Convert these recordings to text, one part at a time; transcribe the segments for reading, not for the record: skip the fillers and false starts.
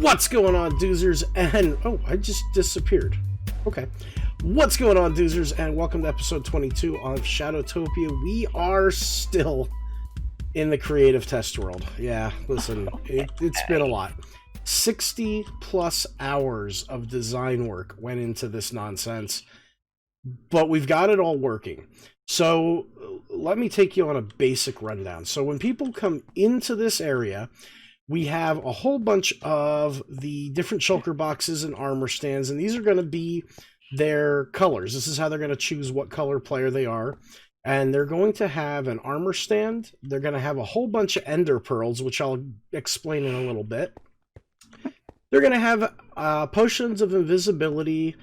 What's going on, Doozers? And oh, I just disappeared. Okay. What's going on, Doozers? And welcome to episode 22 of Shadowtopia. We are still in the creative test world. Yeah, listen, it's been a lot. 60 plus hours of design work went into this nonsense, but we've got it all working. So let me take you on a basic rundown. So when people come into this area, we have a whole bunch of the different shulker boxes and armor stands, and these are going to be their colors. This is how they're going to choose what color player they are. And they're going to have an armor stand. They're going to have a whole bunch of ender pearls, which I'll explain in a little bit. They're going to have potions of invisibility,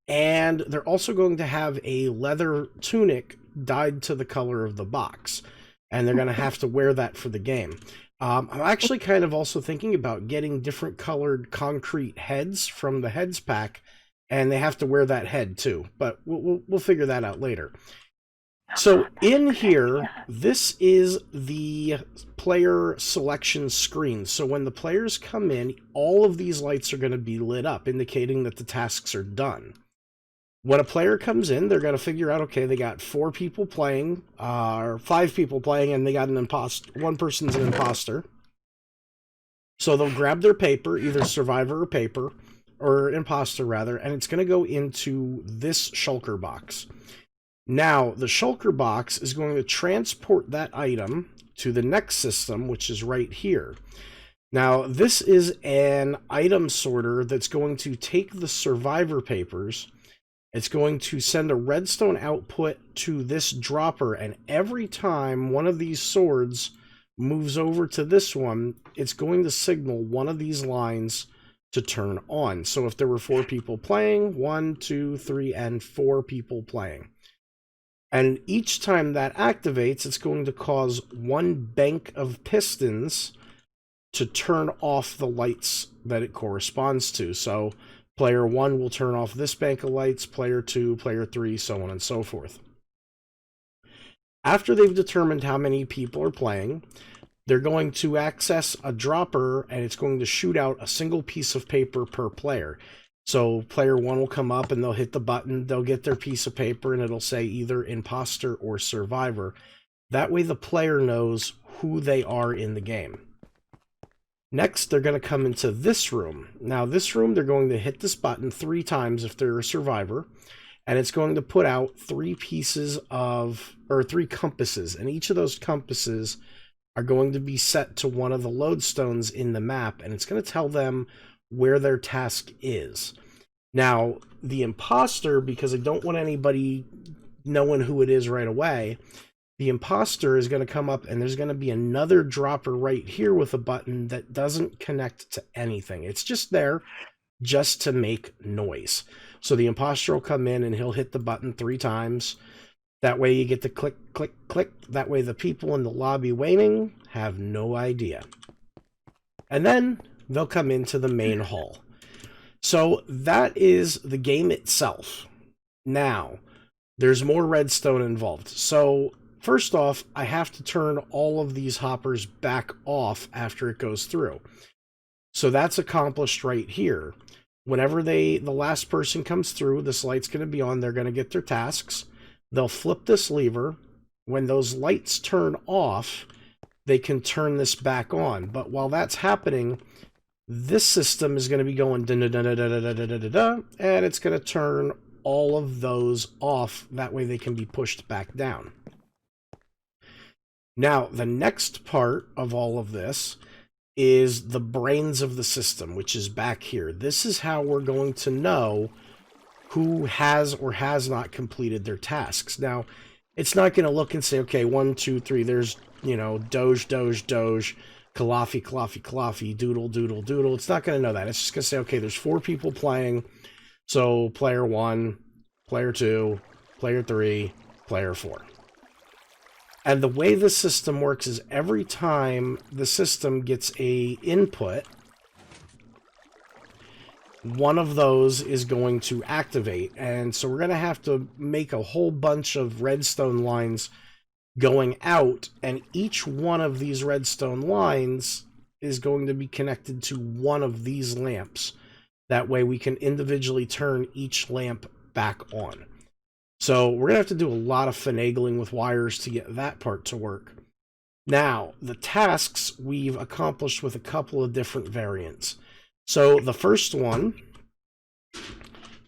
and they're also going to have a leather tunic dyed to the color of the box. And they're going to have to wear that for the game. I'm actually kind of also thinking about getting different colored concrete heads from the heads pack, and they have to wear that head too, but we'll figure that out later. So in here, this is the player selection screen. So when the players come in, all of these lights are going to be lit up, indicating that the tasks are done. When a player comes in, they're going to figure out, okay, they got 4 people playing, or 5 people playing, and they got an imposter. One person's an imposter. So they'll grab their paper, either survivor or paper, or imposter rather, and it's going to go into this shulker box. Now, the shulker box is going to transport that item to the next system, which is right here. Now, this is an item sorter that's going to take the survivor papers. It's going to send a redstone output to this dropper, and every time one of these swords moves over to this one, it's going to signal one of these lines to turn on. So if there were 4 people playing, 1, 2, 3, and 4 people playing. And each time that activates, it's going to cause one bank of pistons to turn off the lights that it corresponds to. So player 1 will turn off this bank of lights, player 2, player 3, so on and so forth. After they've determined how many people are playing, they're going to access a dropper, and it's going to shoot out a single piece of paper per player. So player 1 will come up, and they'll hit the button, they'll get their piece of paper, and it'll say either imposter or survivor. That way the player knows who they are in the game. Next, they're going to come into this room. Now, this room, they're going to hit this button 3 times if they're a survivor, and it's going to put out 3 compasses, and each of those compasses are going to be set to one of the lodestones in the map, and it's going to tell them where their task is. Now, the imposter, because I don't want anybody knowing who it is right away, the imposter is going to come up, and there's going to be another dropper right here with a button that doesn't connect to anything. It's just there just to make noise. So the imposter will come in, and he'll hit the button 3 times. That way you get the click, click, click. That way the people in the lobby waiting have no idea. And then they'll come into the main hall. So that is the game itself. Now, there's more redstone involved. So first off, I have to turn all of these hoppers back off after it goes through. So that's accomplished right here. Whenever the last person comes through, this light's going to be on. They're going to get their tasks. They'll flip this lever. When those lights turn off, they can turn this back on. But while that's happening, this system is going to be going da-da-da-da-da-da-da-da-da, and it's going to turn all of those off. That way they can be pushed back down. Now, the next part of all of this is the brains of the system, which is back here. This is how we're going to know who has or has not completed their tasks. Now, it's not going to look and say, okay, 1, 2, 3, there's, you know, Doge, Doge, Doge, Kalafi, Kalafi, Kalafi, Doodle, Doodle, Doodle. It's not going to know that. It's just going to say, okay, there's 4 people playing. So player 1, player 2, player 3, player 4. And the way the system works is every time the system gets a input, one of those is going to activate. And so we're going to have to make a whole bunch of redstone lines going out, and each one of these redstone lines is going to be connected to one of these lamps. That way we can individually turn each lamp back on. So we're going to have to do a lot of finagling with wires to get that part to work. Now, the tasks we've accomplished with a couple of different variants. So the first one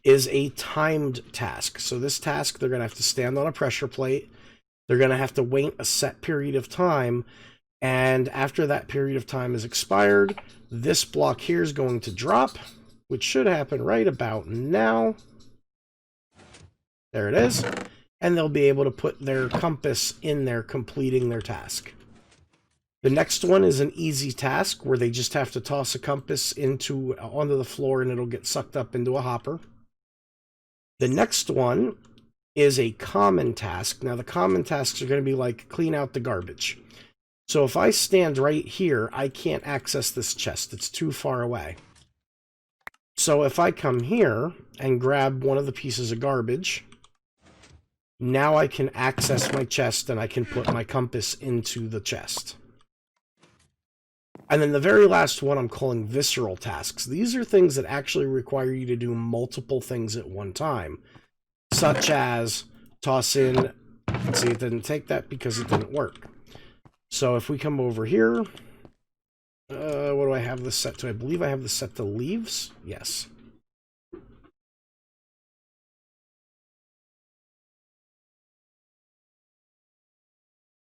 is a timed task. So this task, they're going to have to stand on a pressure plate. They're going to have to wait a set period of time. And after that period of time is expired, this block here is going to drop, which should happen right about now. There it is. And they'll be able to put their compass in there, completing their task. The next one is an easy task where they just have to toss a compass onto the floor and it'll get sucked up into a hopper. The next one is a common task. Now the common tasks are going to be like clean out the garbage. So if I stand right here, I can't access this chest. It's too far away. So if I come here and grab one of the pieces of garbage, now I can access my chest and I can put my compass into the chest. And then the very last one I'm calling visceral tasks. These are things that actually require you to do multiple things at one time, such as toss in, see, it didn't take that because it didn't work. So if we come over here, what do I have this set to? I believe I have this set to leaves. Yes.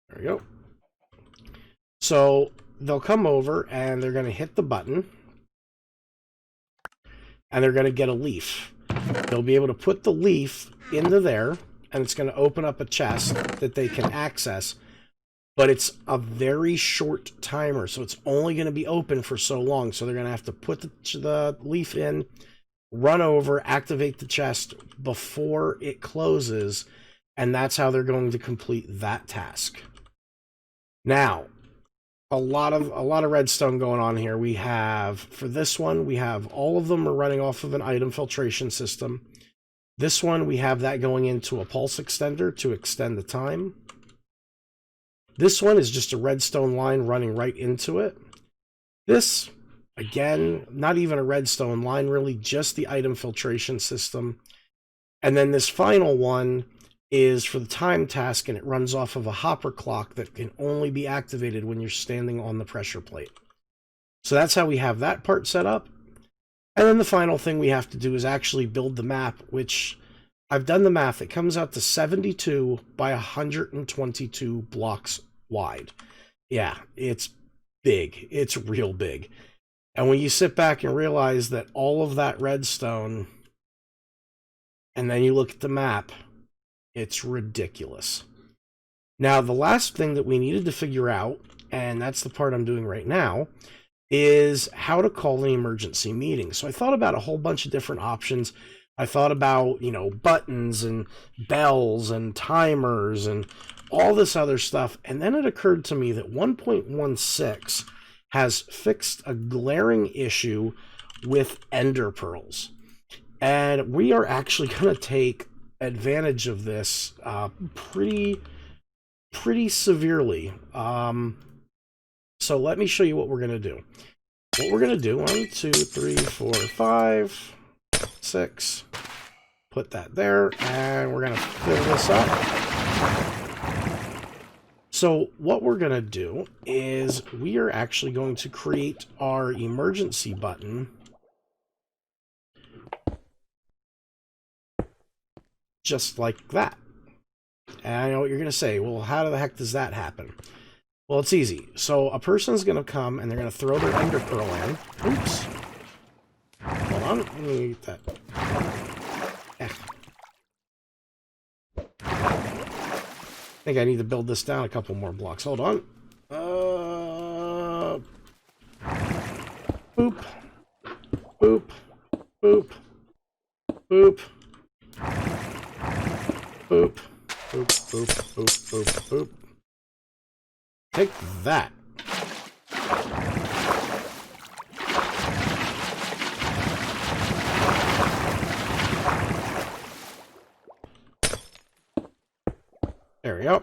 There we go. So they'll come over and they're going to hit the button and they're going to get a leaf. They'll be able to put the leaf into there and it's going to open up a chest that they can access, but it's a very short timer, so it's only going to be open for so long. So they're going to have to put the leaf in, run over, activate the chest before it closes, and that's how they're going to complete that task. Now, a lot of redstone going on here. We have, for this one, we have all of them are running off of an item filtration system. This one, we have that going into a pulse extender to extend the time. This one is just a redstone line running right into it. This, again, not even a redstone line, really, just the item filtration system. And then this final one is for the time task, and it runs off of a hopper clock that can only be activated when you're standing on the pressure plate. So that's how we have that part set up. And then the final thing we have to do is actually build the map, which I've done the math. It comes out to 72 by 122 blocks wide. Yeah, it's big. It's real big. And when you sit back and realize that all of that redstone, and then you look at the map, it's ridiculous. Now, the last thing that we needed to figure out, and that's the part I'm doing right now, is how to call an emergency meeting. So I thought about a whole bunch of different options. I thought about, buttons and bells and timers and all this other stuff. And then it occurred to me that 1.16 has fixed a glaring issue with ender pearls. And we are actually going to take advantage of this pretty severely. So let me show you what we're going to do. What we're going to do, 1, 2, 3, 4, 5, 6, put that there, and we're going to fill this up. So what we're going to do is we are actually going to create our emergency button just like that. And I know what you're going to say. Well, how the heck does that happen? Well, it's easy. So a person's going to come and they're going to throw their ender pearl in. Oops. Hold on. Let me get that. I think I need to build this down a couple more blocks. Hold on. Boop. Boop. Boop. Boop. Boop. Boop, boop, boop, boop, boop. Take that. There we go.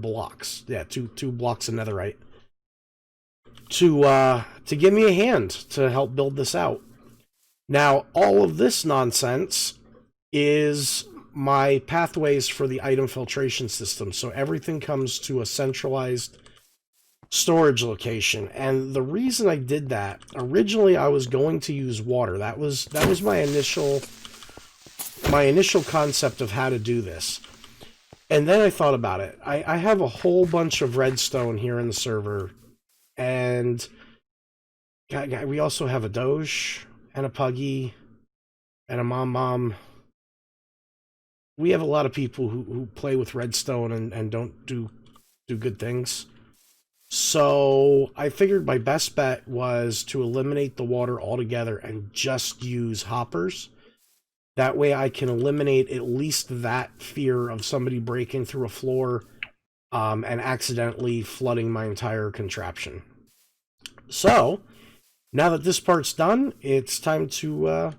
blocks. Yeah, two blocks of netherite. To give me a hand to help build this out. Now, all of this nonsense is my pathways for the item filtration system. So everything comes to a centralized storage location. And the reason I did that, originally I was going to use water. That was my initial concept of how to do this. And then I thought about it. I have a whole bunch of redstone here in the server. And we also have a Doge and a Puggy and a Mom. We have a lot of people who play with redstone and don't do good things. So I figured my best bet was to eliminate the water altogether and just use hoppers. That way I can eliminate at least that fear of somebody breaking through a floor and accidentally flooding my entire contraption. So now that this part's done, it's time to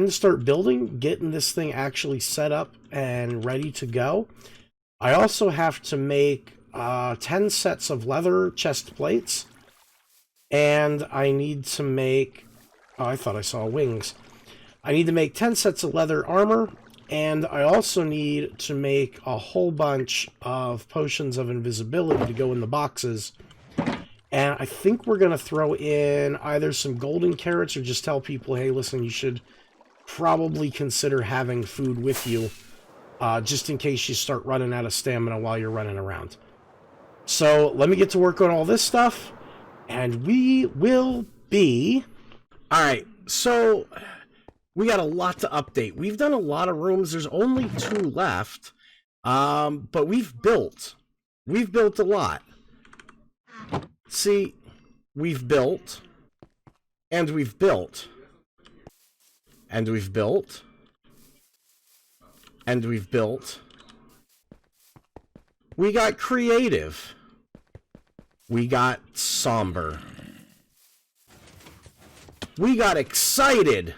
start building, getting this thing actually set up and ready to go. I also have to make 10 sets of leather chest plates, and I need to make, oh, I thought I saw wings. I need to make 10 sets of leather armor, and I also need to make a whole bunch of potions of invisibility to go in the boxes. And I think we're going to throw in either some golden carrots or just tell people, hey, listen, you should probably consider having food with you, just in case you start running out of stamina while you're running around. So let me get to work on all this stuff, and we will be... Alright, so we got a lot to update. We've done a lot of rooms. There's only 2 left, but we've built a lot. See, we've built, and we've built, and we've built, and we've built. We got creative. We got somber. We got excited.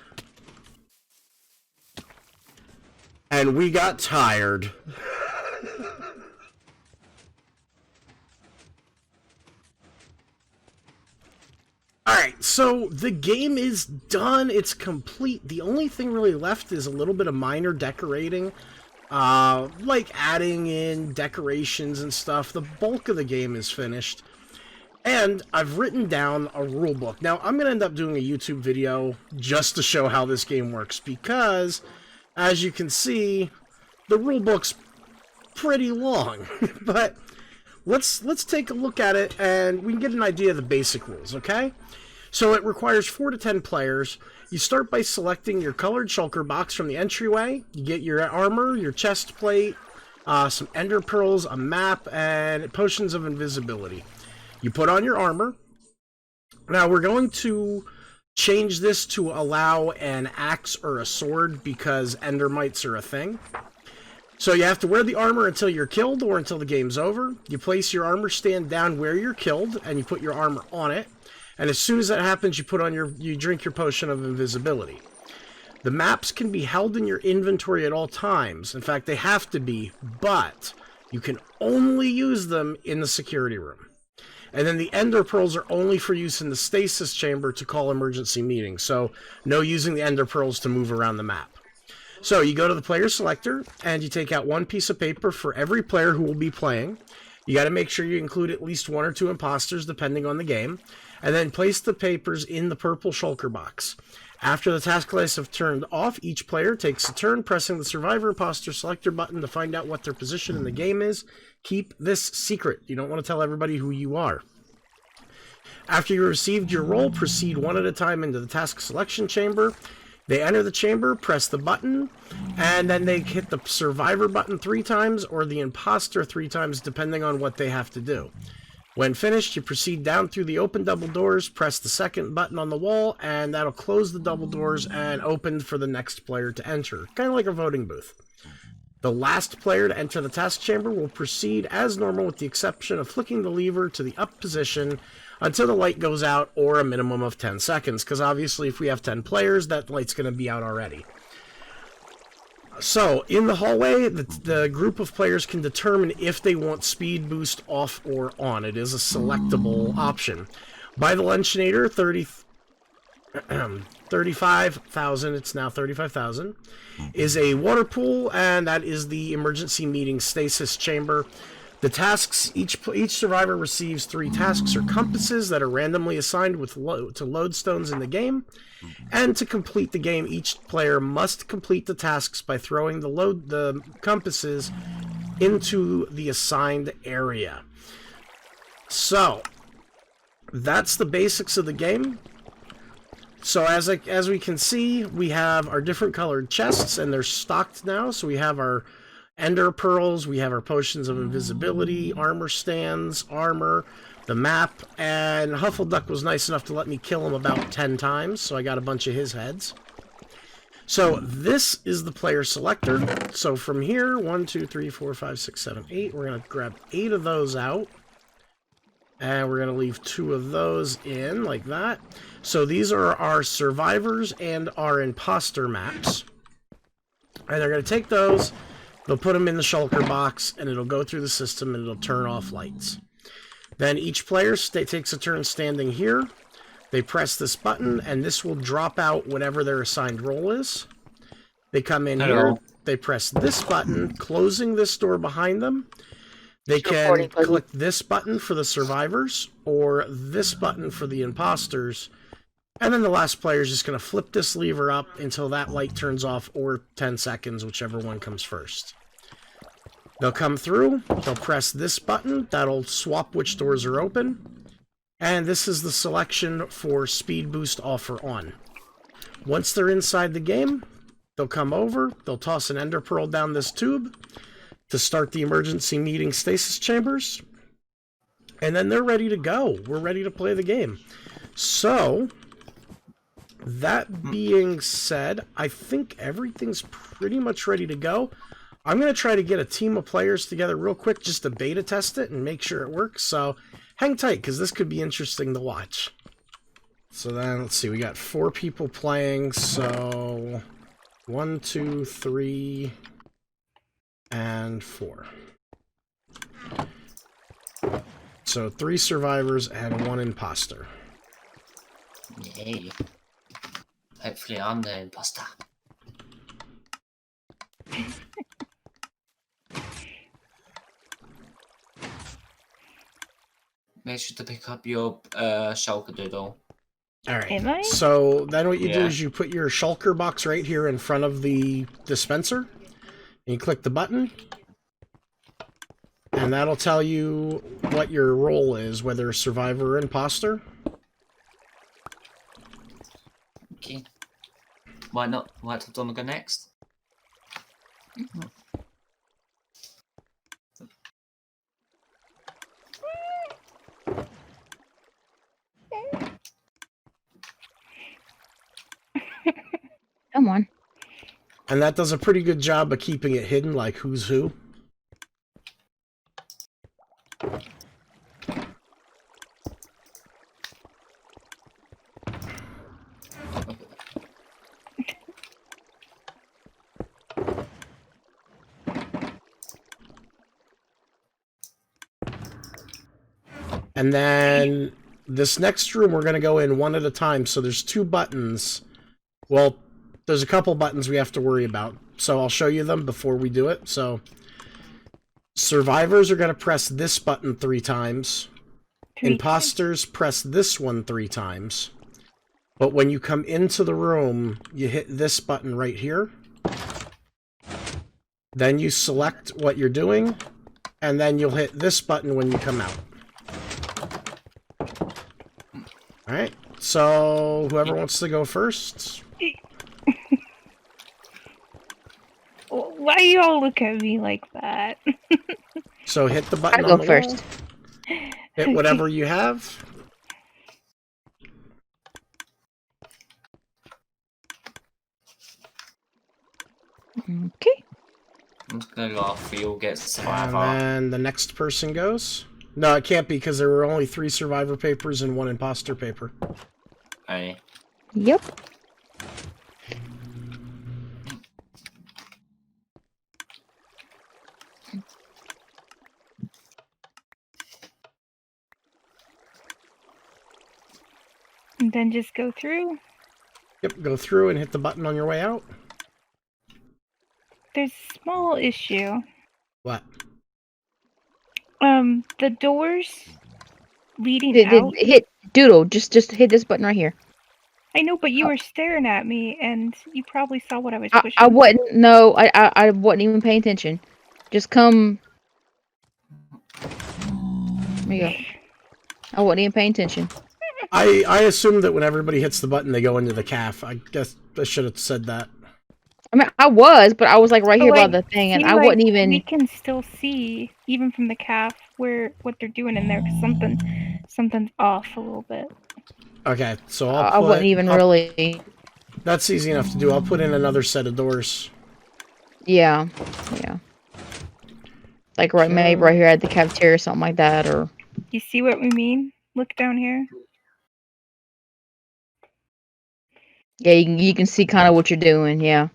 And we got tired. Alright, so the game is done. It's complete. The only thing really left is a little bit of minor decorating. Like adding in decorations and stuff. The bulk of the game is finished. And I've written down a rule book. Now, I'm going to end up doing a YouTube video just to show how this game works. Because, as you can see, the rule book's pretty long. But let's take a look at it and we can get an idea of the basic rules, okay? So it requires 4 to 10 players. You start by selecting your colored shulker box from the entryway. You get your armor, your chest plate, some ender pearls, a map, and potions of invisibility. You put on your armor. Now we're going to change this to allow an axe or a sword because ender mites are a thing. So you have to wear the armor until you're killed or until the game's over. You place your armor stand down where you're killed and you put your armor on it. And as soon as that happens, you drink your potion of invisibility. The maps can be held in your inventory at all times. In fact, they have to be, but you can only use them in the security room. And then the ender pearls are only for use in the stasis chamber to call emergency meetings. So no using the ender pearls to move around the map. So you go to the player selector and you take out 1 piece of paper for every player who will be playing. You got to make sure you include at least 1 or 2 imposters depending on the game. And then place the papers in the purple shulker box. After the task lists have turned off, each player takes a turn pressing the Survivor Imposter Selector button to find out what their position in the game is. Keep this secret. You don't want to tell everybody who you are. After you received your role, proceed 1 at a time into the task selection chamber. They enter the chamber, press the button, and then they hit the Survivor button 3 times or the Imposter 3 times depending on what they have to do. When finished, you proceed down through the open double doors, press the second button on the wall, and that'll close the double doors and open for the next player to enter. Kind of like a voting booth. The last player to enter the task chamber will proceed as normal with the exception of flicking the lever to the up position until the light goes out or a minimum of 10 seconds, because obviously if we have 10 players, that light's going to be out already. So, in the hallway, the group of players can determine if they want speed boost off or on. It is a selectable option. By the Lunchinator, 35,000, it's now 35,000, is a water pool, and that is the emergency meeting stasis chamber. The tasks, each survivor receives 3 tasks or compasses that are randomly assigned with to lodestones in the game. And to complete the game, each player must complete the tasks by throwing the compasses into the assigned area. So, that's the basics of the game. So as we can see, we have our different colored chests, and they're stocked now. So we have our Ender Pearls, we have our Potions of Invisibility, Armor Stands, Armor, the map, and Huffleduck was nice enough to let me kill him about 10 times, so I got a bunch of his heads. So this is the player selector. So from here, 1, 2, 3, 4, 5, 6, 7, 8, we're going to grab 8 of those out. And we're going to leave 2 of those in, like that. So these are our survivors and our imposter maps. And they're going to take those, they'll put them in the shulker box, and it'll go through the system, and it'll turn off lights. Then each player takes a turn standing here. They press this button, and this will drop out whatever their assigned role is. They come in here, they press this button, closing this door behind them. They can click this button for the survivors, or this button for the imposters, and then the last player is just going to flip this lever up until that light turns off, or 10 seconds, whichever one comes first. They'll come through, they'll press this button, that'll swap which doors are open, and this is the selection for speed boost off or on. Once they're inside the game, they'll come over, they'll toss an Ender Pearl down this tube to start the emergency meeting stasis chambers, and then they're ready to go. We're ready to play the game. So, that being said, I think everything's pretty much ready to go. I'm going to try to get a team of players together real quick just to beta test it and make sure it works. So, hang tight, because this could be interesting to watch. So then, let's see, we got 4 people playing, so 1, 2, 3... and 4. So 3 survivors and 1 imposter. Yay. Hopefully I'm the imposter. Make sure to pick up your shulker doodle. Alright, so then what you do is you put your shulker box right here in front of the dispenser. And you click the button, and that'll tell you what your role is, whether survivor or imposter. Okay. Why not? Why did Donna go next? Come on. And that does a pretty good job of keeping it hidden, like who's who. And then this next room, we're going to go in one at a time. So there's 2 buttons. Well, there's a couple buttons we have to worry about. So I'll show you them before we do it. So survivors are going to press this button 3 times. Imposters press this one 3 times. But when you come into the room, you hit this button right here. Then you select what you're doing. And then you'll hit this button when you come out. Alright, so whoever wants to go first. Why you all look at me like that? So hit the button I'll on go the first. wall. Hit whatever you have. Okay. I'm just gonna go off for you'll get survivor. And then the next person goes. No, it can't be because there were only 3 survivor papers and 1 imposter paper. Hey. Yep. then just go through. Yep, go through and hit the button on your way out. There's a small issue. What? The doors leading out. Hit Doodle. Just hit this button right here. I know, but you were staring at me, and you probably saw what I was pushing. I wasn't. No, I wasn't even paying attention. Just come. There you go. I wasn't even paying attention. I assume that when everybody hits the button, they go into the calf. I guess I should have said that. I mean, I was, but I was like right here by like, the thing, and see, I like, wasn't even. We can still see, even from the calf, what they're doing in there, because something's off a little bit. Okay, so I wasn't even really. That's easy enough to do. I'll put in another set of doors. Yeah. Like maybe right here at the cafeteria or something like that, or. You see what we mean? Look down here. Yeah, you can see kind of what you're doing. Yeah.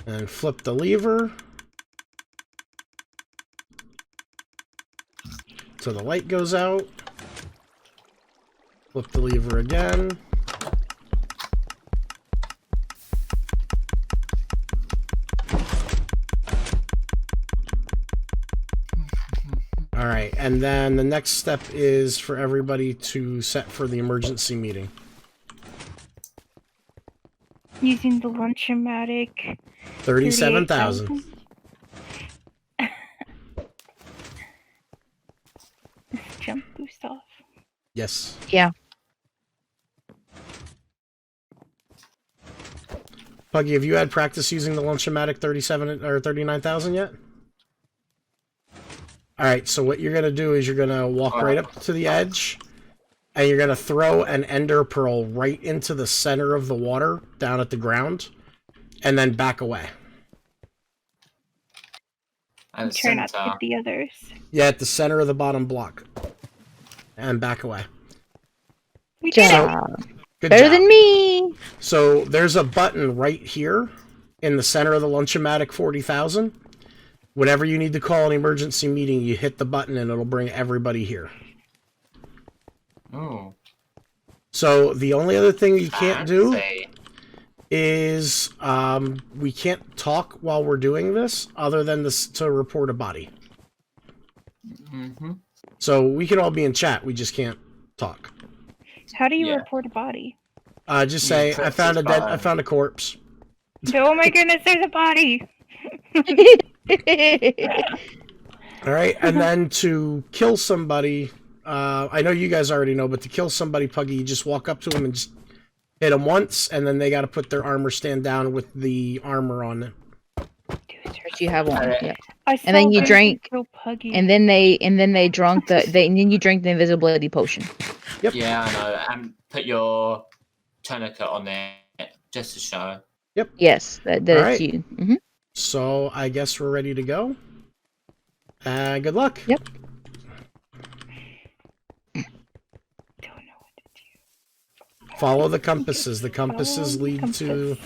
And flip the lever. So the light goes out. Flip the lever again. Alright, and then the next step is for everybody to set for the emergency meeting. Using the lunchomatic. 37,000. Jump boost off. Yes. Yeah. Puggy, have you had practice using the lunchomatic 37 or 39,000 yet? Alright, so what you're going to do is you're going to walk right up to the edge, and you're going to throw an ender pearl right into the center of the water, down at the ground, and then back away. And Try not to hit the others. Yeah, at the center of the bottom block. And back away. We did it! Good Better job. than me! So there's a button right here in the center of the lunchomatic 40,000. Whenever you need to call an emergency meeting, you hit the button and it'll bring everybody here. Oh. So the only other thing you can't do Fancy. is we can't talk while we're doing this other than to report a body. Mm-hmm. So we can all be in chat, we just can't talk. How do you Yeah. report a body? Just say, I found a corpse. Oh my goodness, there's a body! Alright, and then to kill somebody, I know you guys already know, but to kill somebody, Puggy, you just walk up to them and just hit them once, and then they gotta put their armor stand down with the armor on them. That you have on. Yeah. And then you drink, Puggy. and then they drunk and then you drink the invisibility potion. Yep. Yeah, I know. And put your tourniquet on there just to show. Yep. Yes, that All is right. you. Mm-hmm. So I guess we're ready to go. Good luck. Yep. Don't know what to do. Follow the compasses. The compasses Follow the lead to... compass.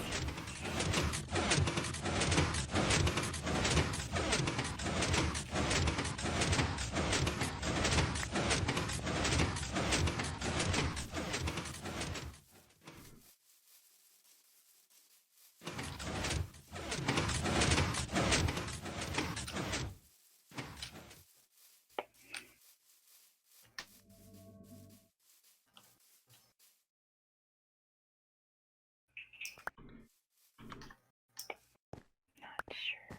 Not sure.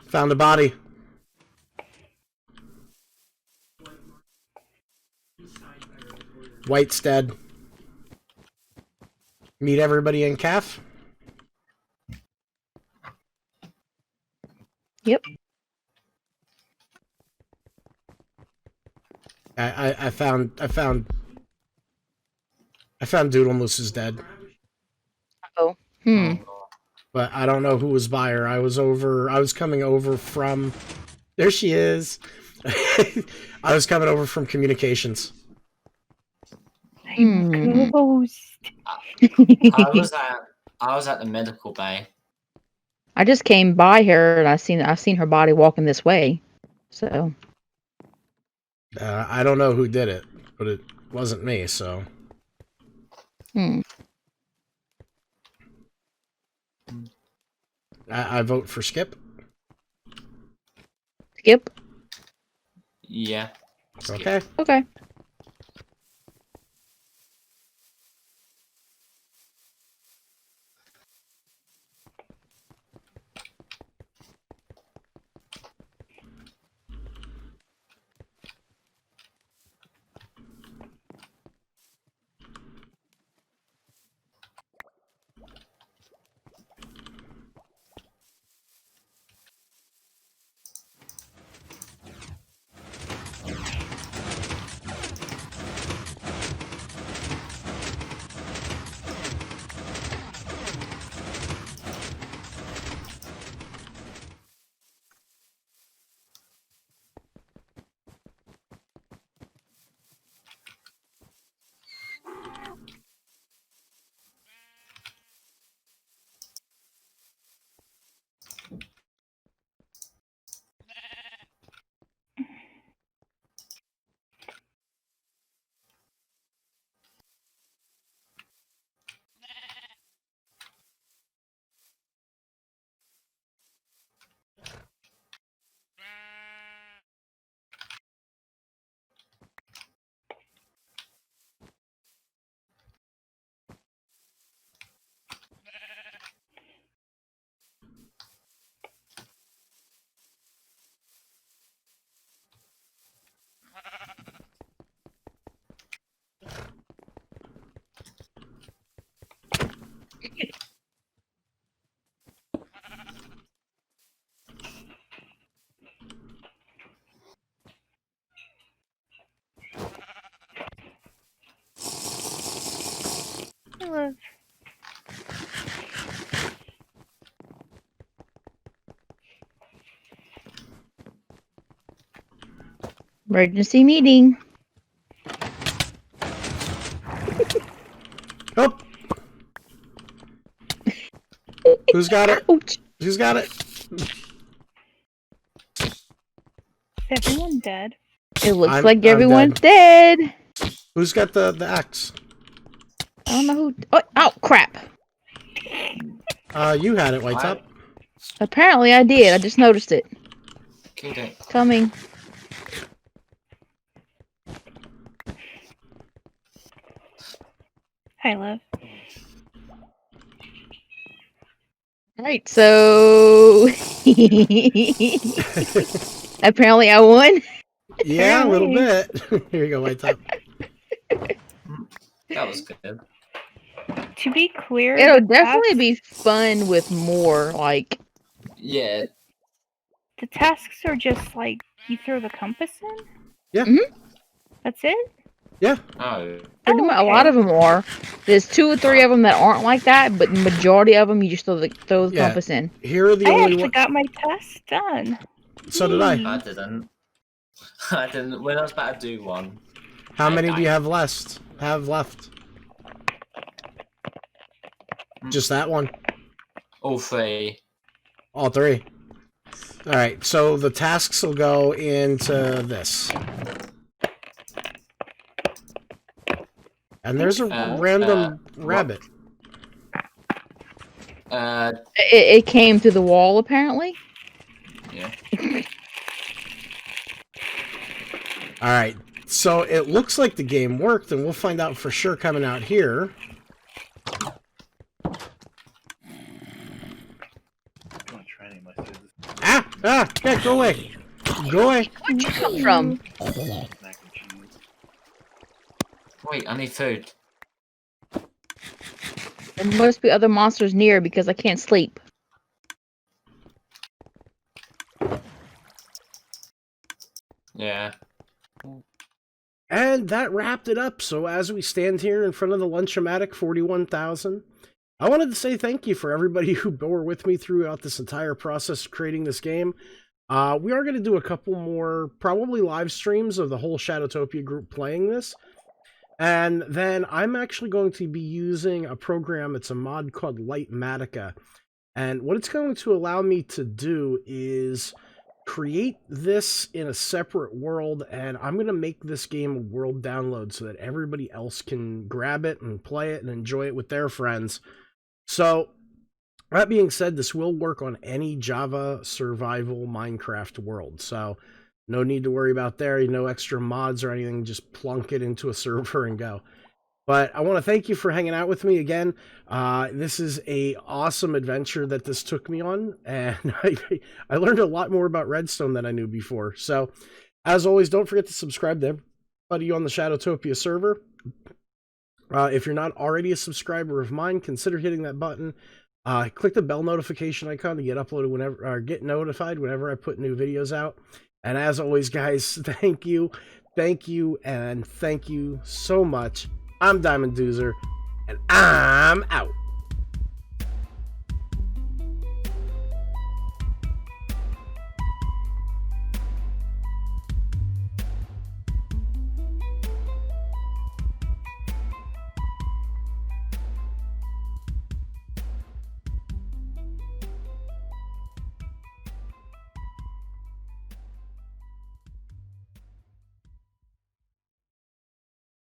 Found a body. White's dead. Meet everybody in calf. Yep. I found I found Doodlemoose is dead, Oh. Oh, God. but I don't know who was by her. I was coming over from. There she is. I was coming over from communications. I'm a ghost. I was at the medical bay. I just came by her and I've seen her body walking this way. So I don't know who did it, but it wasn't me. So I vote for Skip. Skip. Yeah. Okay. Okay. Hello. Emergency meeting. Oh. Who's got it? Ouch. Who's got it? Is everyone dead? It looks I'm like everyone's dead. Who's got the axe? I don't know who. Oh crap. You had it, White Top. Apparently I did. I just noticed it. Killed it. Coming. Hi, love. Alright, so apparently I won. Yeah, a little bit. Here you go, White Top. That was good. To be clear, It'll the definitely tasks, be fun with more like Yeah. the tasks are just like you throw the compass in. Yeah. That's it. Yeah. Oh. pretty much a okay. lot of them are. There's 2 or 3 of them that aren't like that, but the majority of them you just throw the Yeah. compass in. Here are the I only actually ones. got my tasks done. So did I. I didn't. I didn't. When I was about to do one. How I many do you died. have left? Just that one. All 3. All 3. All right. So the tasks will go into this. And there's a random rabbit. It came through the wall apparently. Yeah. All right. So it looks like the game worked, and we'll find out for sure coming out here. Yeah, go away. Go away. Where'd you come from? Wait, I need food. There must be other monsters near because I can't sleep. Yeah. And that wrapped it up. So as we stand here in front of the Lunchomatic 41,000, I wanted to say thank you for everybody who bore with me throughout this entire process of creating this game. We are going to do a couple more, probably live streams of the whole Shadowtopia group playing this. And then I'm actually going to be using a program, it's a mod called Lightmatica. And what it's going to allow me to do is create this in a separate world, and I'm going to make this game a world download so that everybody else can grab it and play it and enjoy it with their friends. So, that being said, this will work on any Java survival Minecraft world, so no need to worry about there, no extra mods or anything, just plunk it into a server and go. But I want to thank you for hanging out with me again. This is a awesome adventure that this took me on, and I learned a lot more about Redstone than I knew before. So, as always, don't forget to subscribe to everybody on the Shadowtopia server. If you're not already a subscriber of mine, consider hitting that button. Click the bell notification icon to get uploaded whenever, or get notified whenever I put new videos out. And as always, guys, thank you, and thank you so much. I'm DiamondDoozer, and I'm out.